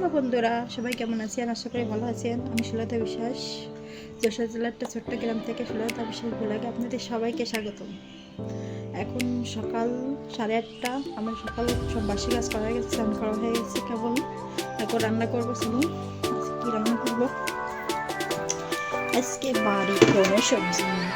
Hello বন্ধুরা, সবাই কেমন আছেন? আশা করি ভালো আছেন। আমি সুলতা বিশ্বাস, যশোর জেলার একটা ছোট্ট গ্রাম থেকে সুলতা বিশ্বাস ব্লগে আপনাদের সবাইকে স্বাগতম। এখন সকাল 8:30। আমার সকাল সব বাসি কাজ করা হয়ে গেছে, স্নান করা হয়ে গেছে কেবল। এখন রান্না করবো। শুনুন কি রান্না করবো আজকে। বাড়ি কোনো সবজি নেই,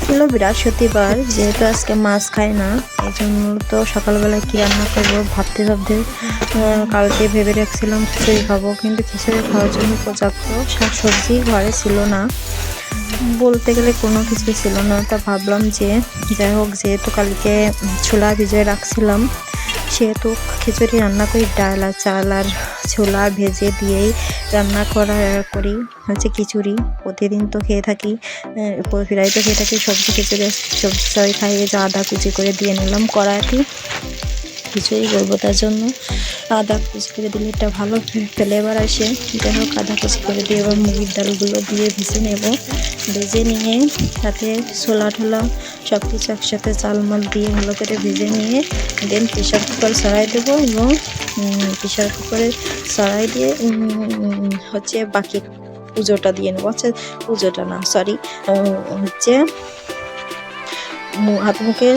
ছিল বৃহস্পতিবার, যেহেতু আজকে মাছ খাই না, এই জন্য তো সকালবেলা কি রান্না করবো ভাবতে কালকে ভেবে রাখছিলাম খিচুড়ি খাবো, কিন্তু খিচুড়ি খাওয়ার জন্য পর্যাপ্ত শাকসবজি ঘরে ছিল না, বলতে গেলে কোনো কিছু ছিল না। তা ভাবলাম যে যাই হোক, যেহেতু কালকে ছোলা ভিজিয়ে রাখছিলাম, সেহেতু খিচুড়ি রান্না করি। ডাল আর চাল আর ছোলা ভেজে দিয়েই রান্না করি হচ্ছে খিচুড়ি। প্রতিদিন তো খেয়ে থাকি, প্রায় তো খেয়ে থাকি সবজি খিচুড়ি। সবজি সবাই খাইয়ে যে আদা কুচি করে দিয়ে নিলাম কড়াইতে, খিচুড়ি করবো তার জন্য আদা কুচি করে দিলে একটা ভালো ফ্লেভার আসে। যাই হোক, আদা কুচি করে দিয়ে এবার মুগের ডালগুলো দিয়ে ভেজে নেব। ভেজে নিয়ে তাতে ছোলা ঠোলা সব কিছু একসাথে চালমাল দিয়ে ভালো করে ভেজে নিয়ে দেন প্রেশার কুকার সরাই দেবো, এবং প্রেশার কুকারে সরাই দিয়ে হচ্ছে বাকি পুজোটা দিয়ে নেবো। পুজোটা না, সরি, হচ্ছে হাত মুখে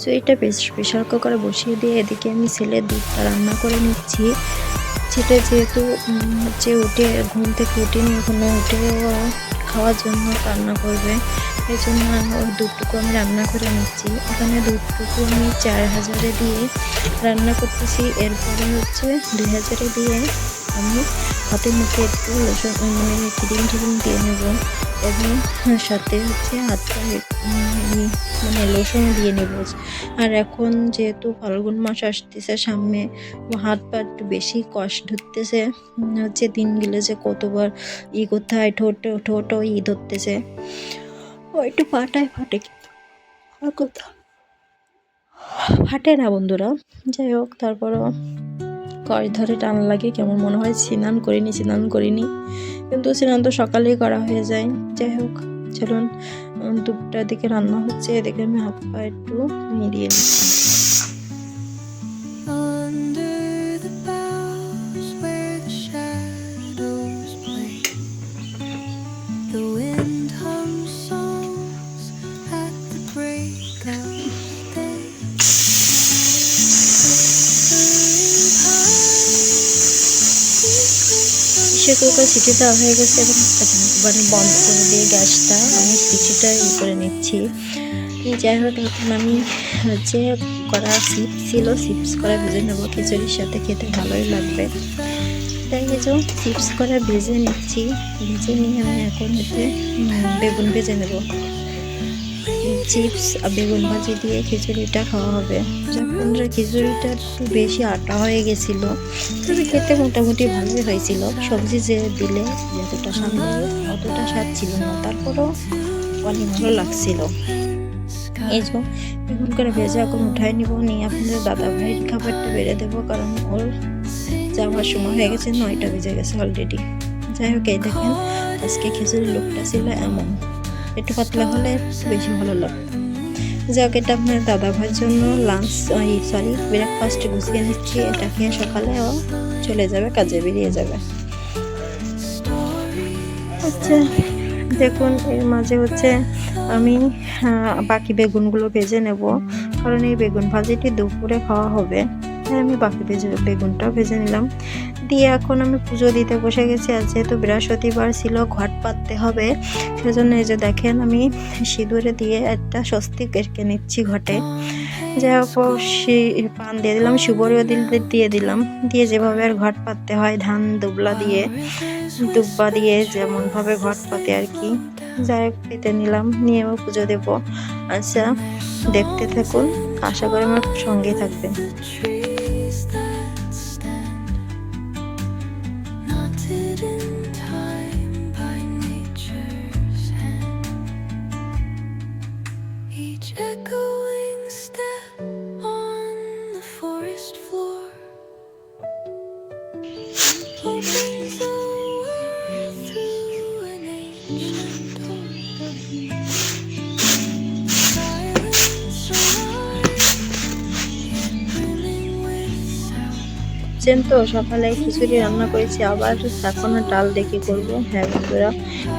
সো এটা প্রেশার কুকারে বসিয়ে দিয়ে এদিকে আমি ছেলের দুধটা রান্না করে নিচ্ছি। সেটা যেহেতু হচ্ছে ঘুম থেকে উঠেনি এখনো, উঠে খাওয়ার জন্য রান্না করবে, এই জন্য ওই দুধটুকু আমি রান্না করে নিচ্ছি। এখানে দুধটুকু আমি 4000-এ দিয়ে রান্না করতেছি। এরপরে হচ্ছে 2000-এ দিয়ে আমি হাতের মুখে একটু ক্রিম দিয়ে নেব, এবং সাথে হচ্ছে হাতটা লোশন দিয়ে নেব। আর এখন যেহেতু ফাল্গুন মাস আসতেছে সামনে, হাত পা একটু বেশি কষ্ট ধরতেছে, হচ্ছে দিন গেলে যে কতবার করতে হয়, ঠোঁটও ধরতেছে, ও একটু ফাটে, কথা ফাটে না বন্ধুরা। যাই হোক, তারপরও কষ ধরে টান লাগে, কেমন মনে হয় স্নান করিনি, কিন্তু স্নান তো সকালেই করা হয়ে যায়। যাই হোক, চলুন, দুপুরটার দিকে রান্না হচ্ছে, এদিকে আমি হাত পা একটু মিলিয়ে নিচ্ছি। প্রেশার কুকার সিটি দেওয়া হয়ে গেছে, এবং বন্ধ করে দিয়ে গ্যাসটা আমি সিটিটা করে নিচ্ছি। যাই হোক, এখন আমি হচ্ছে করা চিপস করা ভেজে নেবো, খিচুড়ির সাথে খেতে ভালোই লাগবে। তাই চিপস করা ভেজে নিচ্ছি। ভেজে নিয়ে আমি এখন হচ্ছে বেগুন ভেজে নেব। চিপস আর বেগুন ভাজি দিয়ে খিচুড়িটা খাওয়া হবে। যখন খিচুড়িটা একটু বেশি আটা হয়ে গেছিল, তবে খেতে মোটামুটি ভালোই হয়েছিল। সবজি যে দিলে যতটা স্বাদ লাগে অতটা স্বাদ ছিল না, তারপরেও অনেক ভালো লাগছিল। এই যে বেগুন করে ভেজে এখন উঠাই নিব, নিয়ে আপনাদের দাদা ভাইয়ের খাবারটা বেড়ে দেবো, কারণ ওর যাওয়ার সময় হয়ে গেছে, 9টা বেজে গেছে অলরেডি। যাই হোক, এই দেখেন আজকে খিচুড়ির লুকটা ছিল এমন, একটু পাতলা হলে বেশি ভালো লাগতো। যাক, এটা আপনার দাদা ভাইয়ের জন্য ব্রেকফাস্ট গুছিয়ে নিচ্ছি। এটা খেয়ে সকালেও চলে যাবে, কাজে বেরিয়ে যাবে। আচ্ছা, দেখুন, এর মাঝে হচ্ছে আমি বাকি বেগুনগুলো ভেজে নেব, কারণ এই বেগুন ভাজিটি দুপুরে খাওয়া হবে, তাই আমি বাকি বেগুনটাও ভেজে নিলাম। দিয়ে এখন আমি পুজো দিতে বসে গেছি। আর যেহেতু বৃহস্পতিবার ছিল, ঘট পাততে হবে, সেজন্য এই যে দেখেন আমি সিঁদুরে দিয়ে একটা স্বস্তিক এঁকে নিচ্ছি ঘটে। যাই হোক পান দিয়ে দিলাম, সুবরিও দিয়ে দিলাম, দিয়ে যেভাবে আর ঘট পাততে হয় ধান দুব্বা দিয়ে যেমনভাবে ঘট পাতে আর কি। যাই হোক পেতে নিলাম, নিয়েও পুজো দেব। আচ্ছা দেখতে থাকুন, আশা করি আমার সঙ্গেই থাকবেন। তো সকালে খিচুড়ি রান্না করেছি, আবার এখনো ডাল ডেকে করবো। হ্যাঁ বন্ধুরা,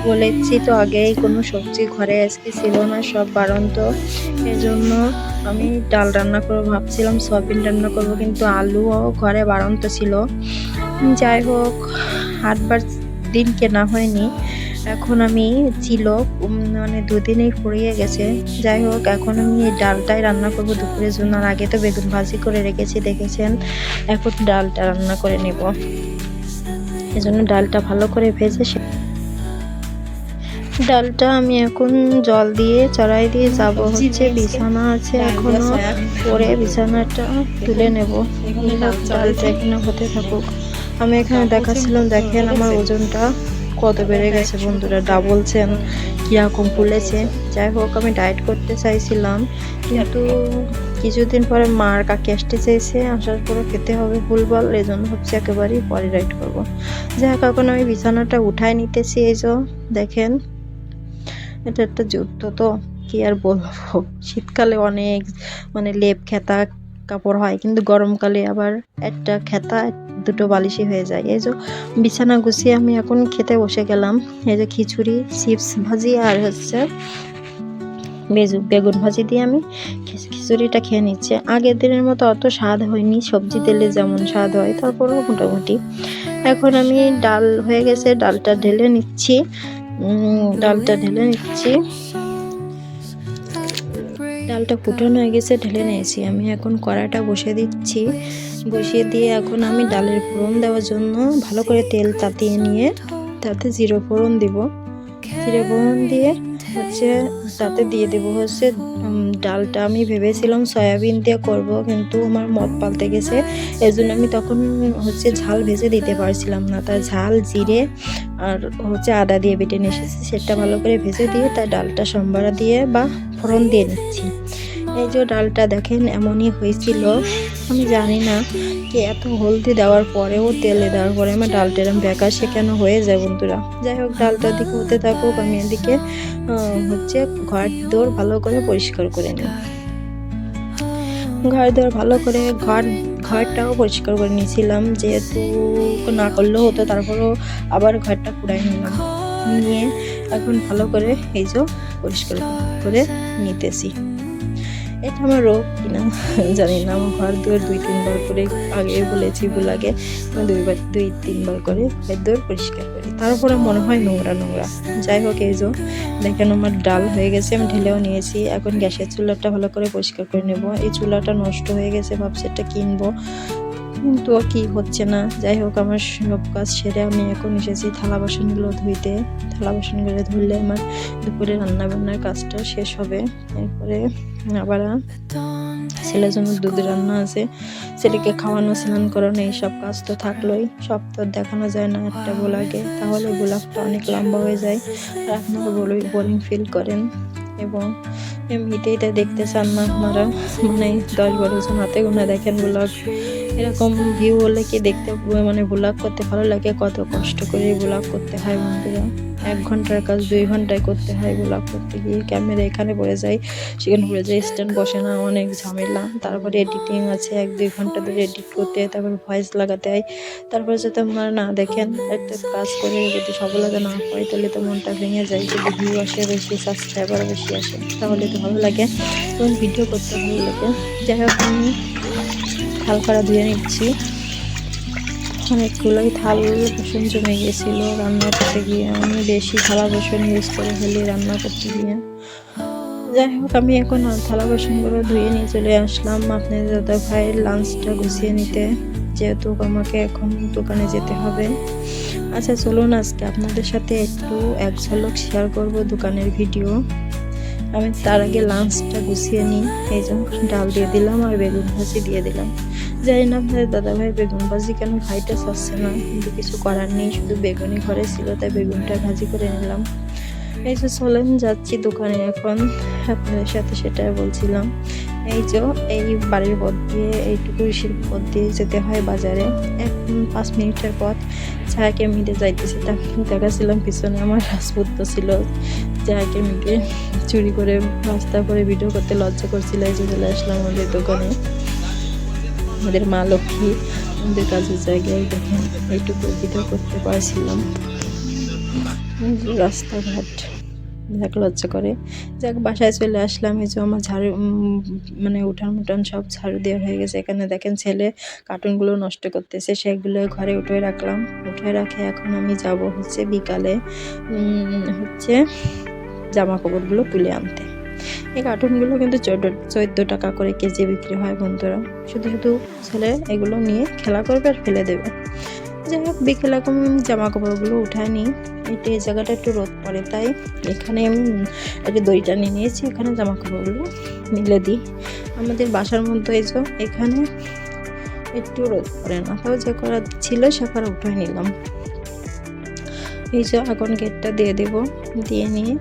বলেছি তো আগেই কোনো সবজি ঘরে আজকে ছিল না, সব বাড়ন্ত, এজন্য আমি ডাল রান্না করবো ভাবছিলাম, সয়াবিন রান্না করবো, কিন্তু আলুও ঘরে বাড়ন্ত ছিল। যাই হোক হাটবার দিন কেনা হয়নি, এখন আমি ছিল মানে দুদিনেই ফুরিয়ে গেছে। যাই হোক এখন আমি এই ডালটাই রান্না করবো দুপুরের জন্য। আর আগে তো বেগুন ভাজি করে রেখেছি দেখেছেন, এখন ডালটা রান্না করে নেব। এজন্য ডালটা ভালো করে ভেজে ডালটা আমি এখন জল দিয়ে চড়াই দিয়ে যাব, হচ্ছে বিছানা আছে এখনো, পরে বিছানাটা তুলে নেব। ডালটা এখানে হতে থাকুক। আমি এখানে দেখাচ্ছিলাম, দেখেন আমার ওজনটা কত বেড়ে গেছে বন্ধুরা, ডাবলছেন কীরকম ফুলেছে। যাই হোক আমি ডায়েট করতে চাইছিলাম, কিন্তু কিছুদিন পরে মার কাকি আসতে চাইছে, আসার পরে খেতে হবে ফুলবল, এই জন্য হচ্ছে একেবারেই পরে ডায়েট করবো। যাই হোক এখন আমি বিছানাটা উঠাই নিতেছি। এই যে দেখেন, এটা একটা যুদ্ধ, তো কি আর বলবো, শীতকালে অনেক মানে লেপ খেতা কাপড় হয়, কিন্তু গরমকালে আবার একটা খেতা দুটো বালিশই হয়ে যায়। এই যে বিছানা গুছিয়ে আমি এখন খেতে বসে গেলাম। এই যে খিচুড়ি, চিপস ভাজি আর হচ্ছে বেগুন ভাজি দিয়ে আমি খিচুড়িটা খেয়ে নিচ্ছে। আগের দিনের মতো অত স্বাদ হয়নি, সবজি দিলে যেমন স্বাদ হয় তারপরেও মোটামুটি। এখন আমি ডাল হয়ে গেছে, ডালটা ঢেলে নিচ্ছি। ডালটা ফুটানো হয়ে গেছে, ঢেলে নিয়েছি। আমি এখন কড়াইটা বসিয়ে দিচ্ছি, বসিয়ে দিয়ে এখন আমি ডালের ফোড়ন দেওয়ার জন্য ভালো করে তেল তাতিয়ে নিয়ে তাতে জিরে ফোড়ন দিব। জিরে ফোড়ন দিয়ে হচ্ছে তাতে দিয়ে দেবো হচ্ছে ডালটা। আমি ভেবেছিলাম সয়াবিন দিয়ে করব, কিন্তু আমার মত পাল্টে গেছে, এই জন্য আমি তখন হচ্ছে ঝাল ভেজে দিতে পারছিলাম না। তার ঝাল জিরে আর হচ্ছে আদা দিয়ে বেটে নিয়ে এসেছি, সেটা ভালো করে ভেজে দিয়ে তার ডালটা সম্বারা দিয়ে বা ফোড়ন দিয়ে নিচ্ছি। এই যে ডালটা দেখেন এমনই হয়েছিল, আমি জানি না কি এত হলদি দেওয়ার পরেও তেলে দেওয়ার পরে আমার ডালটা এরকম বেকার কেন হয়ে যায় বন্ধুরা। যাই হোক ডালটার দিকে হতে থাকুক, আমি এদিকে হচ্ছে ঘর দৌড় ভালো করে পরিষ্কার করে নিই। ঘর দৌড় ভালো করে ঘরটাও পরিষ্কার করে নিয়েছিলাম, যেহেতু না করলেও হতো, তারপরেও আবার ঘরটা পুরাই নিলাম, নিয়ে এখন ভালো করে এই যে পরিষ্কার করে নিতেছি। এটা আমার রোগ কিনা জানি না, আমার ঘর দুয়ার 2-3 বার করে, আগে বলেছি বুলাগে 2-3 বার করে ঘর দুয়ার পরিষ্কার করি, তারপরে মনে হয় নোংরা। যাই হোক এই যে দেখেন আমার ডাল হয়ে গেছে, আমি ঢেলেও নিয়েছি। এখন গ্যাসের চুলাটা ভালো করে পরিষ্কার করে নেব। এই চুলাটা নষ্ট হয়ে গেছে, ভাবছি এটা কিনবো, কিন্তু কি হচ্ছে না। যাই হোক আমার সব কাজ সেরে আমি এখন এসেছি থালা বাসনগুলো ধুইতে। থালা বাসনগুলো ধুইলে আমার দুপুরে রান্নাবান্নার কাজটা শেষ হবে। এরপরে আবার ছেলের জন্য দুধ রান্না আছে, ছেলেকে খাওয়ানো, স্নান করানো, এইসব কাজ তো থাকলোই। সব তো দেখানো যায় না একটা ব্লগে, তাহলে ব্লগটা অনেক লম্বা হয়ে যায় আর আপনারা বোরিং ফিল করেন, এবং এমনিতেই তা দেখতে চান না আপনারা। মানে 10-12 জন হাতে গোনা দেখেন ব্লগ, এরকম ভিউ হলে কি দেখতে মানে ব্লগ করতে ভালো লাগে। কত কষ্ট করে ব্লগ করতে হয় বন্ধুরা, 1 ঘন্টার কাজ 2 ঘন্টায় করতে হয়। ব্লগ করতে গিয়ে ক্যামেরা এখানে পড়ে যায়, সেখানে পড়ে যায়, স্ট্যান্ড বসে না, অনেক ঝামেলা। তারপরে এডিটিং আছে, 1-2 ঘন্টা ধরে এডিট করতে হয়, তারপরে ভয়েস লাগাতে হয়। তারপরে যদি আপনারা না দেখেন, একটা কাজ করে যদি সফলতা না হয়, তাহলে তো মনটা ভেঙে যায়। যদি ভিউ আসে বেশি, সাবস্ক্রাইবার বেশি আসে, তাহলে তো ভালো লাগে এবং ভিডিও করতে ভালো লাগে। যাই হোক আমি থাল কড়া ধুয়ে নিচ্ছি। অনেকগুলোই থাল বাসন জমে গিয়েছিল রান্না করতে গিয়ে। আমি বেশি থালা বাসন ইউজ করে ফেলি রান্না করতে গিয়ে। যাই হোক, আমি এখন থালা বাসনগুলো ধুয়ে নিয়ে চলে আসলাম আপনাদের দাদা ভাইয়ের লাঞ্চটা গুছিয়ে নিতে, যেহেতু আমাকে এখন দোকানে যেতে হবে। আচ্ছা চলুন আজকে আপনাদের সাথে একটু এক ঝলক শেয়ার করব দোকানের ভিডিও। আমি তার আগে লাঞ্চটা গুছিয়ে নিই। এই জন্য ডাল দিয়ে দিলাম আর বেগুন ভাজি দিয়ে দিলাম। জানি না আপনাদের দাদাভাই বেগুন ভাজি কেন খাইতে চাচ্ছে না, কিন্তু কিছু করার নেই, শুধু বেগুনই ঘরে ছিল তাই বেগুনটা ভাজি করে নিলাম। এই যে চলেন যাচ্ছি দোকানে এখন, আপনাদের সাথে সেটাই বলছিলাম। এই যে এই বাড়ির পথ দিয়ে এইটুকু পথ দিয়ে যেতে হয় বাজারে, 5 মিনিটের পথ। যাকে মিটে যাইতেছি তাকে দেখাছিলাম পিছনে আমার রাজপুত্র ছিল, যাকে মিটে চুরি করে রাস্তা করে ভিডিও করতে লজ্জা করছিল। এই যে চলে আসলাম আমাদের দোকানে, আমাদের মা লক্ষ্মী আমাদের কাজের জায়গায়। দেখেন এইটুকু ভিডিও করতে পারছিলাম। রাস্তাঘাট দেখ লজ্জা করে। যাক বাসায় চলে আসলাম। এই যে আমার ঝাড়ু মানে উঠান সব ঝাড়ু দেওয়া হয়ে গেছে। এখানে দেখেন ছেলে কার্টুনগুলো নষ্ট করতেছে, সেগুলো ঘরে উঠে রাখলাম। উঠে রাখে এখন আমি যাব হচ্ছে বিকালে হচ্ছে জামা কাপড়গুলো তুলে আনতে। এই কার্টুনগুলো কিন্তু 14 টাকা করে কেজি বিক্রি হয় বন্ধুরা। শুধু ছেলে এগুলো নিয়ে খেলা করবে আর ফেলে দেবে। যাই হোক বিকেলে এখন জামা কাপড়গুলো উঠায় নিই। এই জায়গাটা একটু রোদ পড়ে, তাই এখানে আমি একটা দড়িটা নিয়ে নিয়েছি, এখানে জামা কাপড়গুলো মিলে দিই। আমাদের বাসার মধ্যে এই যে এখানে একটু রোদ পড়ে না, তাও যে করা ছিল সে করা উঠায় নিলাম। এই যে এখন গেটটা দিয়ে দেব, দিয়ে নিয়ে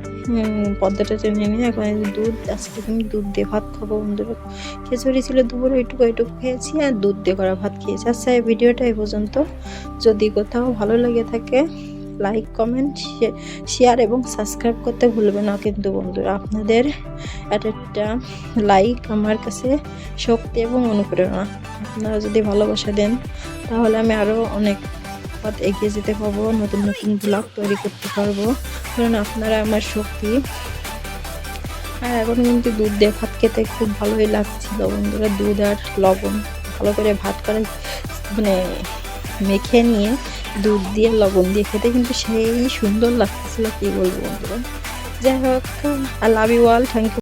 পর্দাটা টেনে নিয়ে এখন দুধ, আজকে আমি দুধ দিয়ে ভাত খাবো বন্ধুরা। খিচুড়ি ছিল দুপুরে, ওইটুকু খেয়েছি আর দুধ দিয়ে করা ভাত খেয়েছি। আচ্ছা এই ভিডিওটা এই পর্যন্ত। যদি কোথাও ভালো লেগে থাকে লাইক কমেন্ট শেয়ার এবং সাবস্ক্রাইব করতে ভুলবেন না কিন্তু বন্ধুরা। আপনাদের একটা লাইক আমার কাছে শক্তি এবং অনুপ্রেরণা। আপনারা যদি ভালোবাসা দেন তাহলে আমি আরও অনেক পথ এগিয়ে যেতে পারবো, নতুন ব্লগ তৈরি করতে পারবো, কারণ আপনারা আমার শক্তি। আর এখন কিন্তু দুধ দিয়ে ভাত খেতে খুব ভালোই লাগছিল বন্ধুরা। দুধ আর লবণ ভালো করে ভাত করে মানে মেখে নিয়ে দুধ দিয়ে লবণ দিয়ে খেতে কিন্তু সেই সুন্দর লাগতেছিল, কি বলবো বন্ধুরা। যাই হোক, I love you all, thank you.